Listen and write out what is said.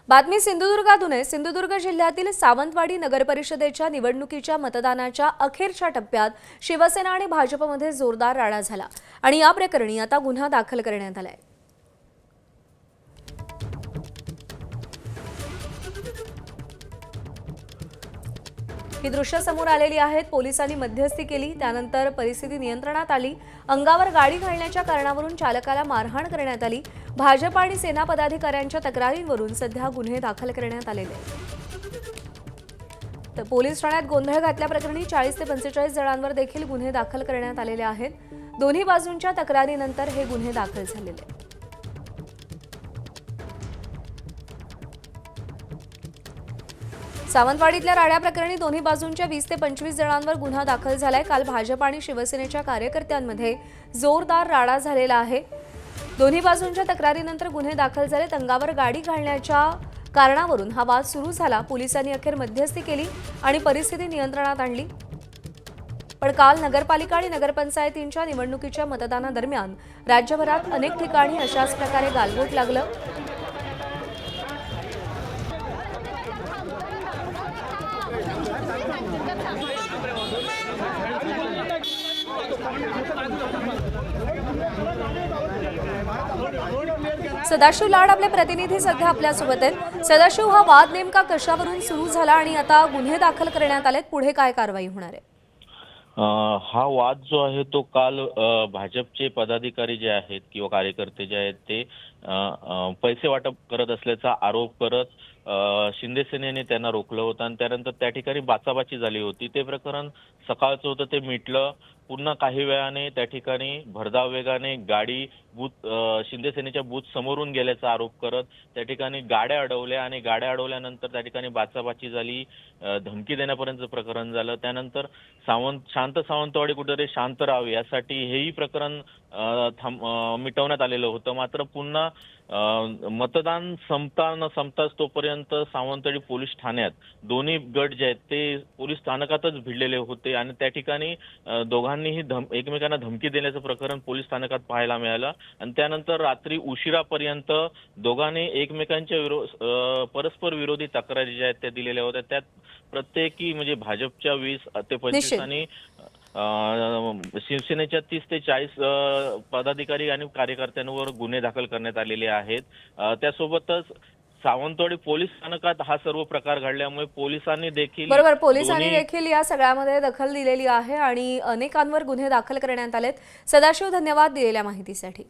बातमी सिंधुदुर्गातून आहे। सिंधुदुर्ग जिल्ह्यातील सावंतवाडी नगरपरिषदेच्या निवडणुकीच्या मतदानाच्या अखेरच्या टप्प्यात शिवसेना आणि भाजपमध्ये जोरदार राडा झाला आणि या प्रकरणी आता गुन्हा दाखल करण्यात आलाय। ही दृश्य समोर आलेली आहेत। पोलिसांनी मध्यस्थी केली, त्यानंतर परिस्थिती नियंत्रणात आली। अंगावर गाडी घालण्याच्या कारणावरून चालकाला मारहाण करण्यात आली। भाजप आणि सेना पदाधिकाऱ्यांच्या तक्रारींवरून सध्या गुन्हे दाखल करण्यात आलेले आहेत। तर पोलीस ठाण्यात गोंधळ घातल्याप्रकरणी 40 ते 45 जणांवर देखील गुन्हे दाखल करण्यात आलेले आहेत। दोन्ही बाजूंच्या तक्रारीनंतर हे गुन्हे दाखल झालेले आहेत। सावंतवाडीतल्या राड्या प्रकरणी दोन्ही बाजूंच्या 20 ते 25 जणांवर गुन्हा दाखल झालाय। काल भाजप आणि शिवसेनेच्या कार्यकर्त्यांमध्ये जोरदार राडा झालेला आहे। दोन्ही बाजूंच्या तक्रारीनंतर गुन्हे दाखल झालेत। अंगावर गाडी घालण्याच्या कारणावरून हा वाद सुरू झाला। पोलिसांनी अखेर मध्यस्थी केली आणि परिस्थिती नियंत्रणात आणली। पण काल नगरपालिका आणि नगरपंचायतींच्या निवडणुकीच्या मतदानादरम्यान राज्यभरात अनेक ठिकाणी अशाच प्रकारे गालबोट लागलं। सदाशिव लाड आपले प्रतिनिधी सध्या आपल्यासोबत आहेत। सदाशिव, हा वाद नेमका कशावरून सुरू झाला आणि आता गुन्हे दाखल करण्यात आलेत, पुढे काय कारवाई होणार आहे? हा वाद जो आहे तो काल भाजपचे पदाधिकारी जे आहेत किंवा कार्यकर्ते जे आहेत ते पैसे वाटप करत असल्याचा आरोप करत शिंदे सेनेने त्यांना रोखलं होतं आणि त्यानंतर त्या ठिकाणी बाचाबाची झाली होती। ते प्रकरण सकाळचं होतं, ते मिटलं। पुन्हा काही वेळाने त्या ठिकाणी भरधाव वेगाने गाडी शिंदे सेनेच्या बूथ समोरून गेल्याचा आरोप करत त्या ठिकाणी गाड्या अडवल्या आणि गाड्या अडवल्यानंतर त्या ठिकाणी बाचाबाची झाली, धमकी देण्यापर्यंत प्रकरण झालं। त्यानंतर शांत सावंतवाडी कुठेतरी शांत राहावे यासाठी हेही प्रकरण मिटवण्यात आलेलं होतं। मात्र पुन्हा मतदान संपता न संपताच तोपर्यंत सावंतवाडी पोलीस ठाण्यात दोन्ही गट जे आहेत ते पोलीस स्थानकातच भिडलेले होते आणि त्या ठिकाणी दोघांनीही एकमेकांना धमकी देण्याचं प्रकरण पोलीस स्थानकात पाहायला मिळालं आणि त्यानंतर रात्री उशिरापर्यंत दोघांनी एकमेकांच्या परस्पर विरोधी तक्रारी ज्या आहेत त्या दिलेल्या होत्या। त्यात प्रत्येकी म्हणजे भाजपच्या 20 ते 25 आणि शिवसेनेच्या 30 ते 40 पदाधिकारी आणि कार्यकर्त्यांवर गुन्हे दाखल करण्यात आलेले आहेत। त्यासोबतच सावंतवाडी पोलीस स्थानकात हा सर्व प्रकार घडल्यामुळे पोलिसांनी देखील या सगळ्यामध्ये दखल दिलेली आहे आणि अनेकांवर गुन्हे दाखल करण्यात आलेत। सदाशिव, धन्यवाद दिलेल्या माहितीसाठी।